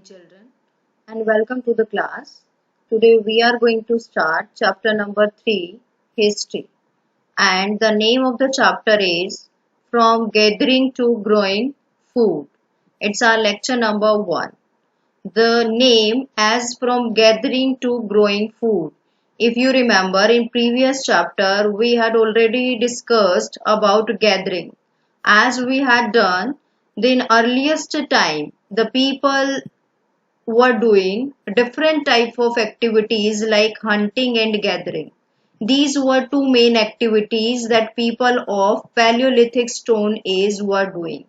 children, and welcome to the class. Today we are going to start chapter number 3, History, and the name of the chapter is From Gathering to Growing Food. It's our lecture number 1. The name as From Gathering to Growing Food. If you remember, in previous chapter we had already discussed about gathering. As we had done, in earliest time, the people were doing different type of activities like hunting and gathering. These were two main activities that people of Paleolithic Stone Age were doing.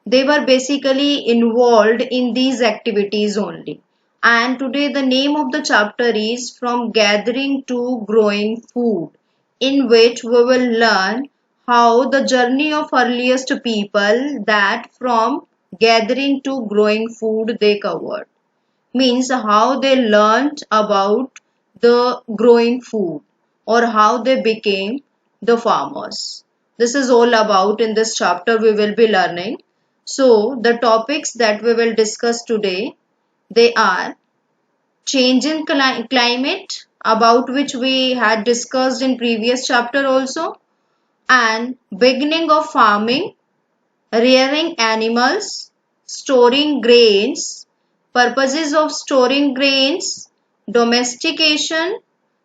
They were basically involved in these activities only. And today the name of the chapter is From Gathering to Growing Food, in which we will learn how the journey of earliest people that from gathering to growing food they covered. Means how they learnt about the growing food or how they became the farmers. This is all about in this chapter we will be learning. So the topics that we will discuss today, they are change in climate, about which we had discussed in previous chapter also, and beginning of farming, rearing animals, storing grains, purposes of storing grains, domestication,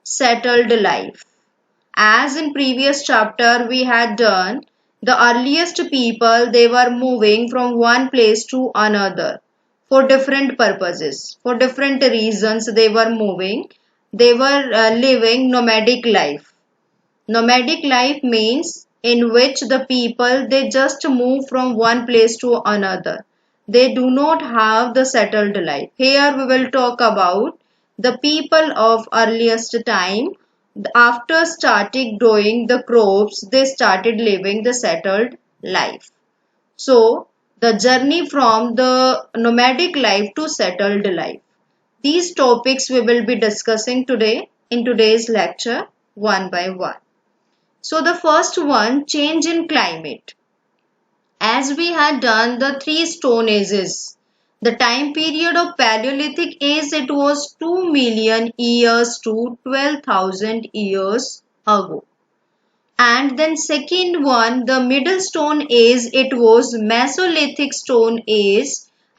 settled life. As in previous chapter we had done, the earliest people, they were moving from one place to another for different purposes, for different reasons they were moving. They were living nomadic life. Nomadic life means in which the people, they just move from one place to another. They do not have the settled life. Here we will talk about the people of earliest time. After starting growing the crops, they started living the settled life. So the journey from the nomadic life to settled life. These topics we will be discussing today in today's lecture one by one. So the first one, change in climate. As we had done the 3 stone ages, the time period of Paleolithic age, it was 2 million years to 12,000 years ago. And then second one, the middle stone age, it was Mesolithic stone age,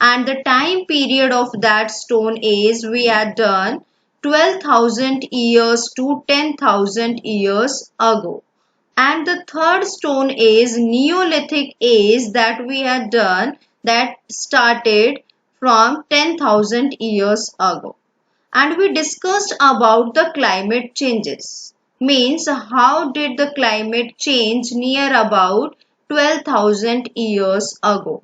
and the time period of that stone age we had done 12,000 years to 10,000 years ago. And the third stone age, Neolithic age, that we had done, that started from 10,000 years ago. And we discussed about the climate changes. Means how did the climate change near about 12,000 years ago.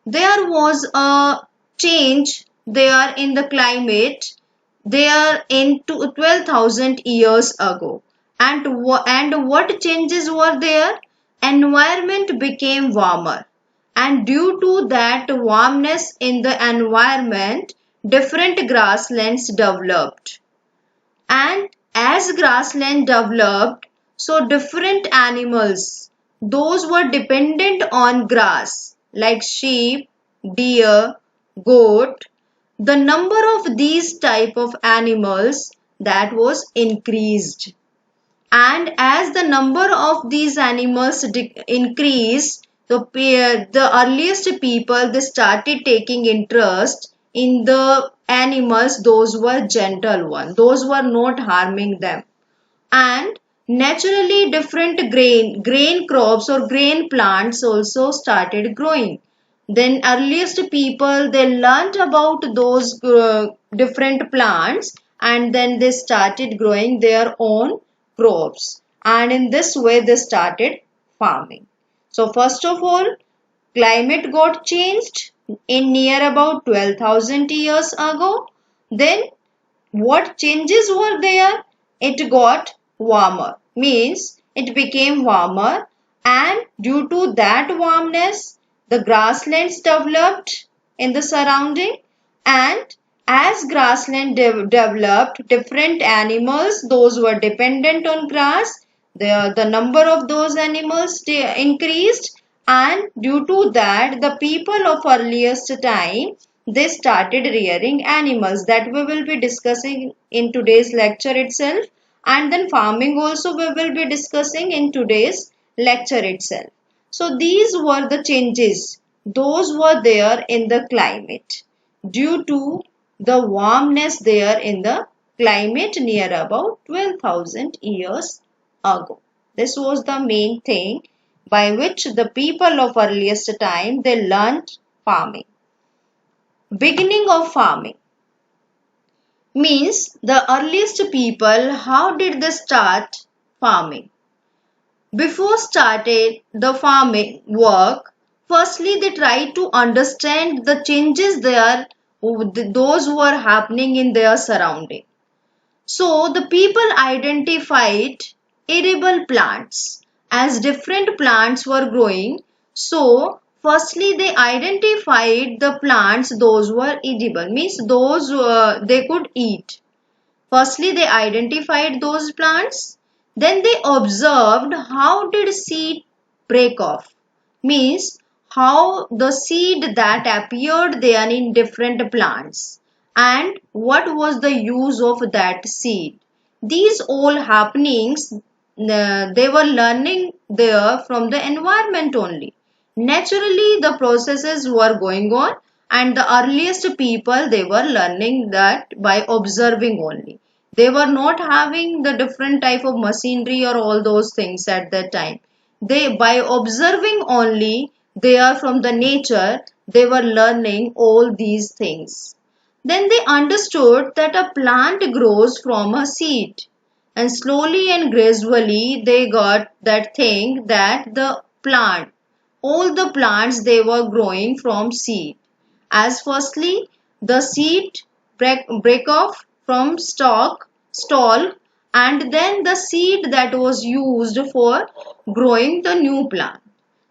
There was a change there in the climate there in 12,000 years ago. And what changes were there? Environment became warmer, and due to that warmness in the environment, different grasslands developed. And as grassland developed, so different animals, those were dependent on grass like sheep, deer, goat. The number of these type of animals, that was increased. And as the number of these animals increased, the earliest people, they started taking interest in the animals. Those were gentle ones, those were not harming them. And naturally different grain crops or grain plants also started growing. Then earliest people, they learnt about those different plants, and then they started growing their own crops, and in this way they started farming. So first of all, climate got changed in near about 12,000 years ago. Then what changes were there? It got warmer, means it became warmer, and due to that warmness, the grasslands developed in the surrounding. And as grassland developed, different animals, those were dependent on grass, the number of those animals increased, and due to that, the people of earliest time, they started rearing animals that we will be discussing in today's lecture itself, and then farming also we will be discussing in today's lecture itself. So these were the changes. Those were there in the climate due to the warmness there in the climate near about 12,000 years ago. This was the main thing by which the people of earliest time they learnt farming. Beginning of farming means the earliest people, how did they start farming? Before started the farming work, firstly they tried to understand the changes there, those who are happening in their surrounding. So the people identified edible plants as different plants were growing. So firstly they identified the plants those were edible, means those they could eat. Firstly they identified those plants, then they observed how did seed break off, means how the seed that appeared there in different plants and what was the use of that seed. These all happenings they were learning there from the environment only. Naturally the processes were going on, and the earliest people they were learning that by observing only. They were not having the different type of machinery or all those things at that time. They by observing only, they are from the nature, they were learning all these things. Then they understood that a plant grows from a seed, and slowly and gradually they got that thing that the plant, all the plants they were growing from seed. As firstly the seed break off from stalk, and then the seed that was used for growing the new plant.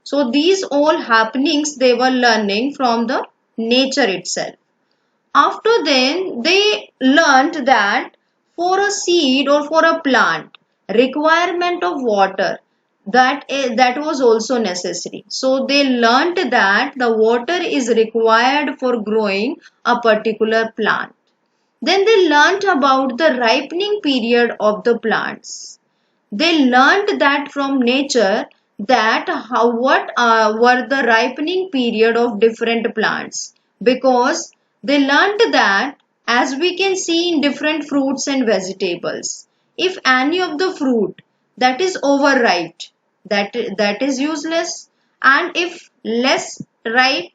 So these all happenings they were learning from the nature itself. After then, they learnt that for a seed or for a plant, requirement of water that was also necessary. So they learnt that the water is required for growing a particular plant. Then they learnt about the ripening period of the plants. They learned that from nature, that what were the ripening period of different plants, because they learned that, as we can see in different fruits and vegetables, if any of the fruit that is overripe, that is useless, and if less ripe,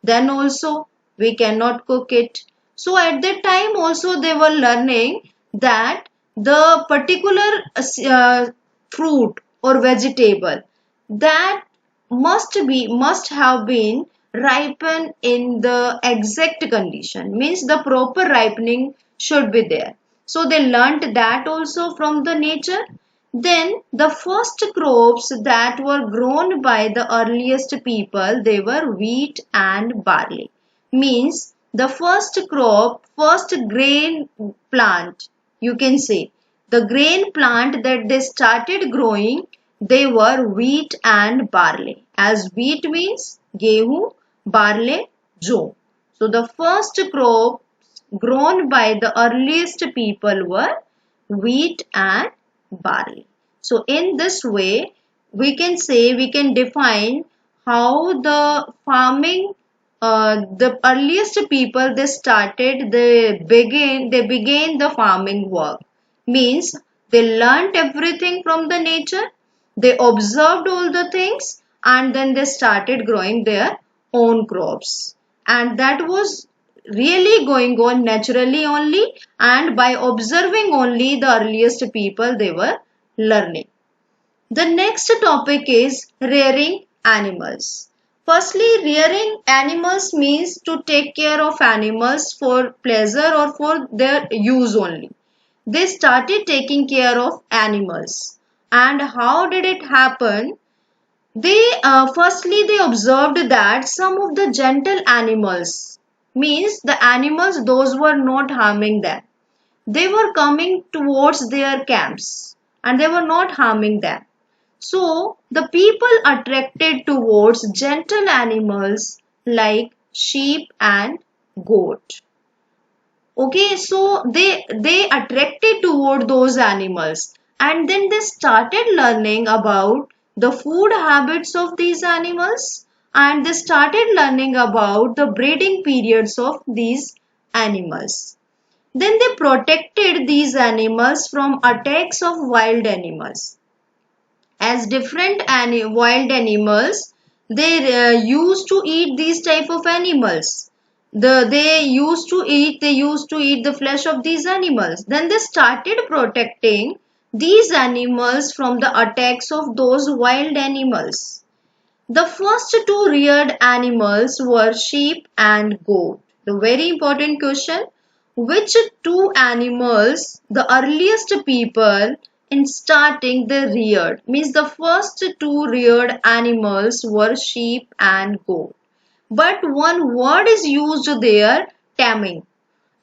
then also we cannot cook it. So at that time also they were learning that the particular fruit or vegetable that must have been ripened in the exact condition, means the proper ripening should be there. So they learnt that also from the nature. Then the first crops that were grown by the earliest people, they were wheat and barley. Means the first crop, first grain plant, you can say, the grain plant that they started growing, they were wheat and barley. As wheat means gehu, barley, jo. So the first crop grown by the earliest people were wheat and barley. So in this way, we can say, we can define how the farming, the earliest people they began the farming work. Means they learnt everything from the nature, they observed all the things, and then they started growing their own crops. And that was really going on naturally only, and by observing only the earliest people they were learning. The next topic is rearing animals. Firstly, rearing animals means to take care of animals for pleasure or for their use only. They started taking care of animals. And how did it happen? Firstly they observed that some of the gentle animals, means the animals those were not harming them, they were coming towards their camps and they were not harming them. So the people attracted towards gentle animals like sheep and goat. Okay, so they attracted toward those animals, and then they started learning about the food habits of these animals, and they started learning about the breeding periods of these animals. Then they protected these animals from attacks of wild animals. As different wild animals, they used to eat these type of animals. They used to eat the flesh of these animals. Then they started protecting these animals from the attacks of those wild animals. The first two reared animals were sheep and goat. The very important question: which two animals the earliest people in starting the reared? Means the first two reared animals were sheep and goat. But one word is used there, taming.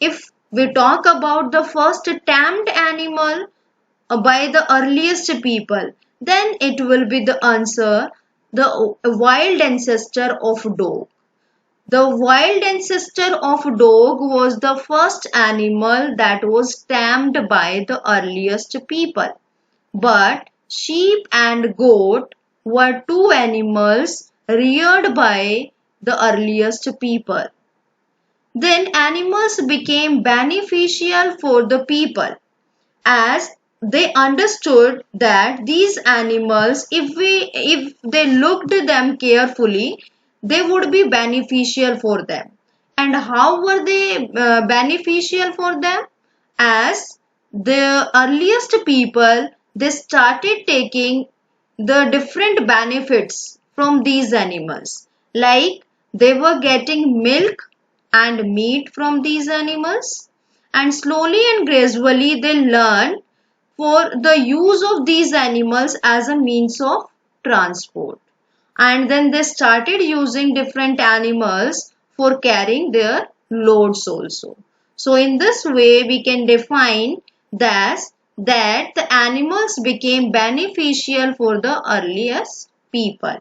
If we talk about the first tamed animal by the earliest people, then it will be the answer, the wild ancestor of dog. The wild ancestor of dog was the first animal that was tamed by the earliest people. But sheep and goat were two animals reared by the earliest people. Then animals became beneficial for the people, as they understood that these animals, if they looked them carefully, they would be beneficial for them. And how were they beneficial for them? As the earliest people, they started taking the different benefits from these animals, like they were getting milk and meat from these animals, and slowly and gradually they learned for the use of these animals as a means of transport, and then they started using different animals for carrying their loads also. So in this way we can define that the animals became beneficial for the earliest people.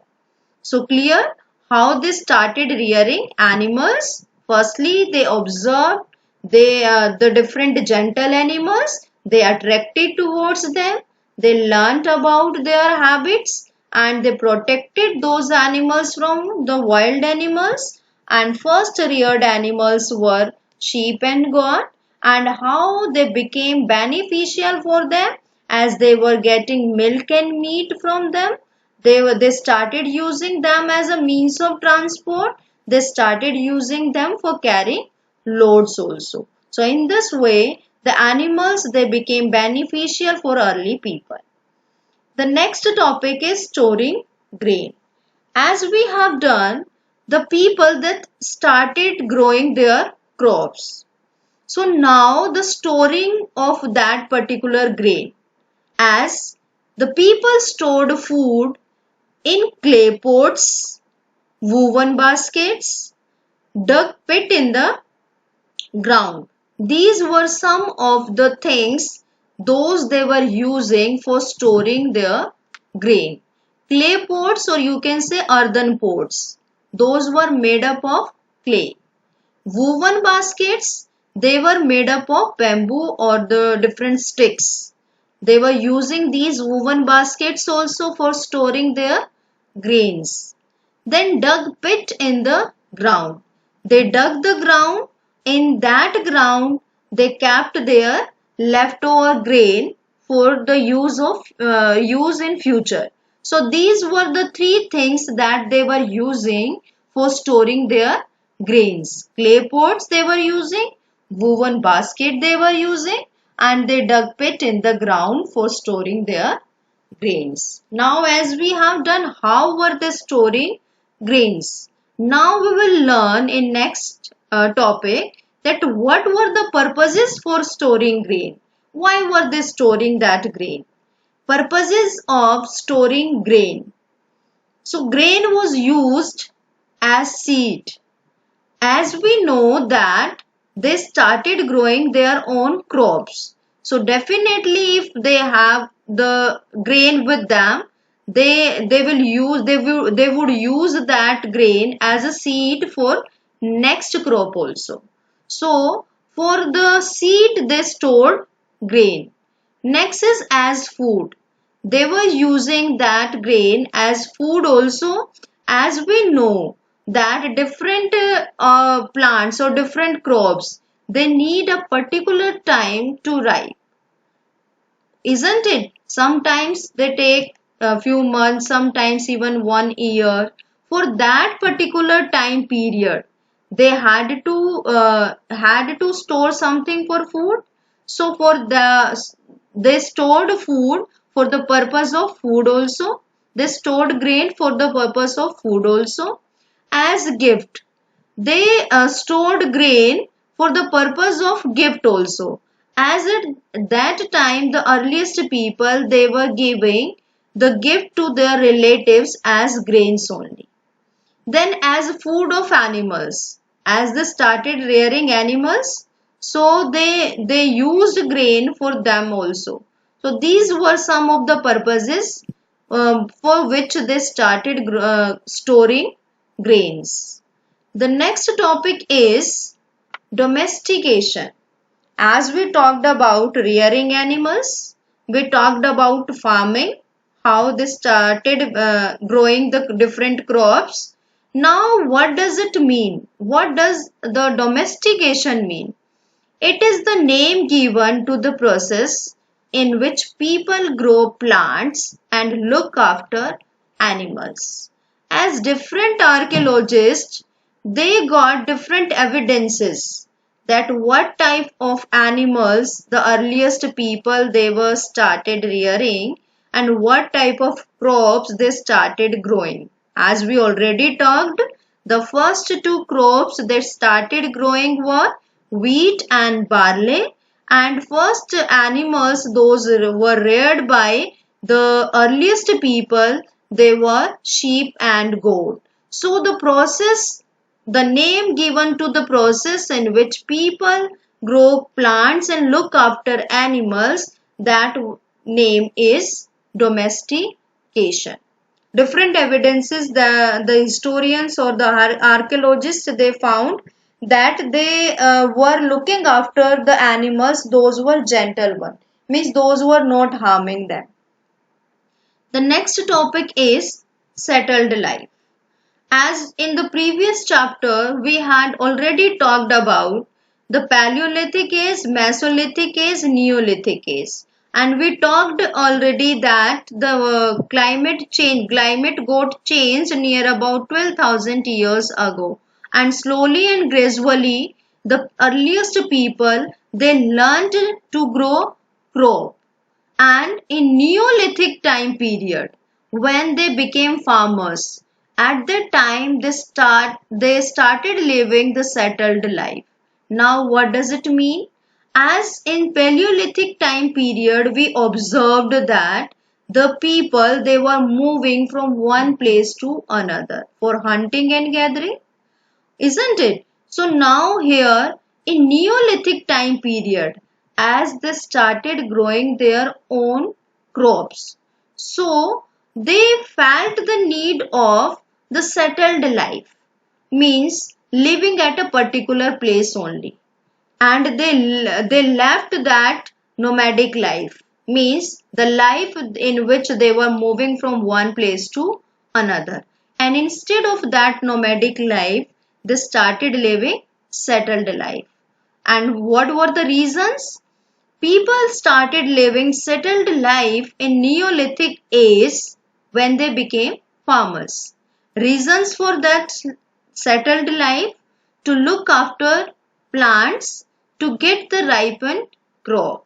So clear how they started rearing animals? Firstly, they observed the different gentle animals. They attracted towards them. They learnt about their habits, and they protected those animals from the wild animals. And first reared animals were sheep and goat, and how they became beneficial for them, as they were getting milk and meat from them. They started using them as a means of transport. They started using them for carrying loads also. So in this way, the animals, they became beneficial for early people. The next topic is storing grain. As we have done, the people that started growing their crops. So now the storing of that particular grain, as the people stored food in clay pots, woven baskets, dug pit in the ground. These were some of the things those they were using for storing their grain. Clay pots, or you can say earthen pots, those were made up of clay. Woven baskets, they were made up of bamboo or the different sticks. They were using these woven baskets also for storing their grains. Then dug pit in the ground. They dug the ground. In that ground, they kept their leftover grain for the use in future. So these were the three things that they were using for storing their grains. Clay pots they were using, woven basket they were using, and they dug pit in the ground for storing their grains. Now as we have done how were they storing grains, now we will learn in next topic that what were the purposes for storing grain. Why were they storing that grain? Purposes of storing grain. So grain was used as seed. As we know that they started growing their own crops. So definitely if they have the grain with them, they would use that grain as a seed for next crop also. So for the seed they stored grain. Next is as food. They were using that grain as food also, as we know that different plants or different crops, they need a particular time to ripe, isn't it? Sometimes they take a few months, sometimes even 1 year. For that particular time period, they had to store something for food. So they stored food for the purpose of food also. They stored grain for the purpose of food also. As gift, they stored grain for the purpose of gift also. As at that time, the earliest people, they were giving the gift to their relatives as grains only. Then as food of animals, as they started rearing animals, so they used grain for them also. So these were some of the purposes for which they started storing grains. The next topic is domestication. As we talked about rearing animals, we talked about farming, how they started growing the different crops. Now, what does it mean? What does the domestication mean? It is the name given to the process in which people grow plants and look after animals. As different archaeologists, they got different evidences that what type of animals the earliest people they were started rearing and what type of crops they started growing. As we already talked, the first two crops that started growing were wheat and barley, and first animals those were reared by the earliest people, they were sheep and goat. So the name given to the process in which people grow plants and look after animals, that name is domestication. Different evidences, the historians or the archaeologists, they found that they were looking after the animals, those were gentle ones, means those were not harming them. The next topic is settled life. As in the previous chapter, we had already talked about the Paleolithic age, Mesolithic age, Neolithic age. And we talked already that the climate got changed near about 12,000 years ago. And slowly and gradually, the earliest people, they learned to grow crop. And in Neolithic time period, when they became farmers, at that time they started living the settled life. Now what does it mean? As in Paleolithic time period, we observed that the people, they were moving from one place to another for hunting and gathering, isn't it? So now here in Neolithic time period, as they started growing their own crops, so they felt the need of the settled life, means living at a particular place only, and they left that nomadic life, means the life in which they were moving from one place to another, and instead of that nomadic life they started living settled life. And what were the reasons? People started living settled life in Neolithic age when they became farmers. Reasons for that settled life: to look after plants, to get the ripened crop.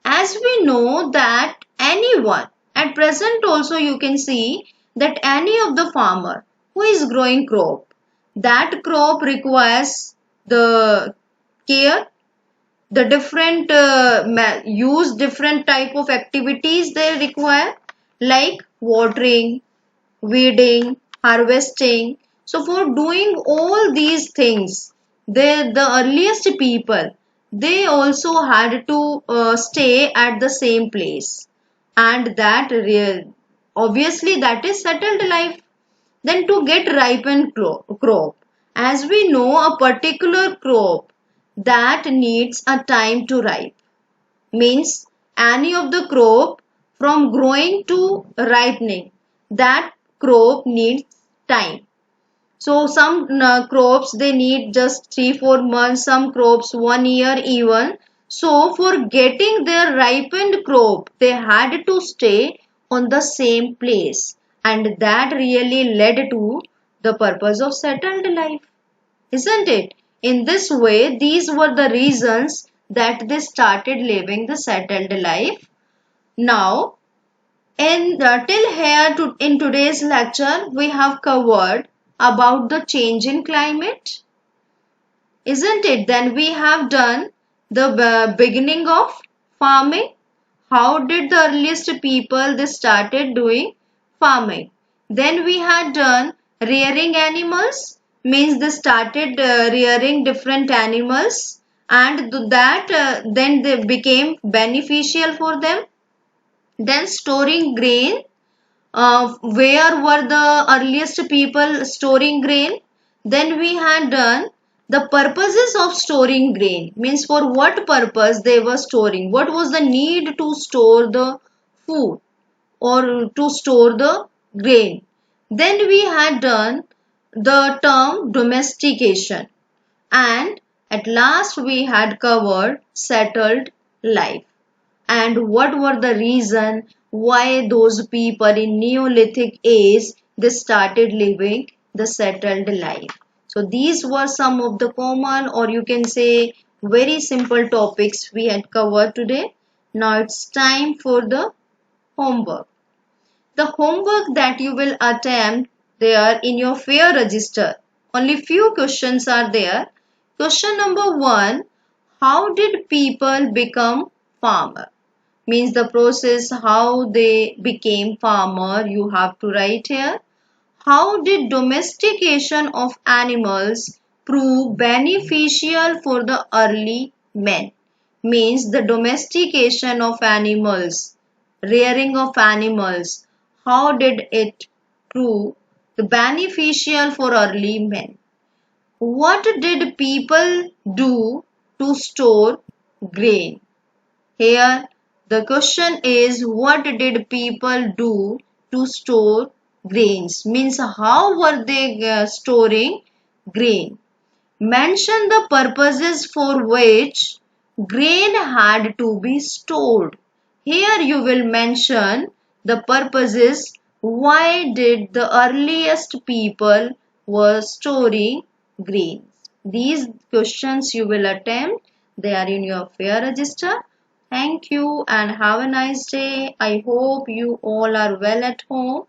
As we know that anyone, at present also you can see that any of the farmer who is growing crop, that crop requires the care, the different use different type of activities they require, like watering, weeding, harvesting. So for doing all these things, the earliest people, they also had to stay at the same place, and obviously that is settled life. Then to get ripened crop, As we know, a particular crop that needs a time to ripe, means any of the crop from growing to ripening, that crop needs time. So some crops they need just 3-4 months, some crops 1 year even. So for getting their ripened crop, they had to stay on the same place, and that really led to the purpose of settled life, isn't it? In this way, these were the reasons that they started living the settled life. Now, till here in today's lecture, we have covered about the change in climate, isn't it? Then we have done the beginning of farming. How did the earliest people they started doing farming? Then we had done rearing animals, means they started rearing different animals, and that then they became beneficial for them. Then storing grain, where were the earliest people storing grain? Then we had done the purposes of storing grain, means for what purpose they were storing, what was the need to store the food or to store the grain. Then we had done the term domestication, and at last we had covered settled life and what were the reason why those people in Neolithic age they started living the settled life. So these were some of the common, or you can say very simple topics we had covered today. Now it's time for the homework. The homework that you will attempt there in your fair register, only few questions are there. Question number 1, how did people become farmer? Means the process how they became farmer you have to write here. How did domestication of animals prove beneficial for the early men? Means the domestication of animals, rearing of animals, how did it prove the beneficial for early men? What did people do to store grain? Here the question is, what did people do to store grains? Means how were they storing grain? Mention the purposes for which grain had to be stored. Here you will mention the purposes why did the earliest people were storing grains. These questions you will attempt. They are in your fair register. Thank you and have a nice day. I hope you all are well at home.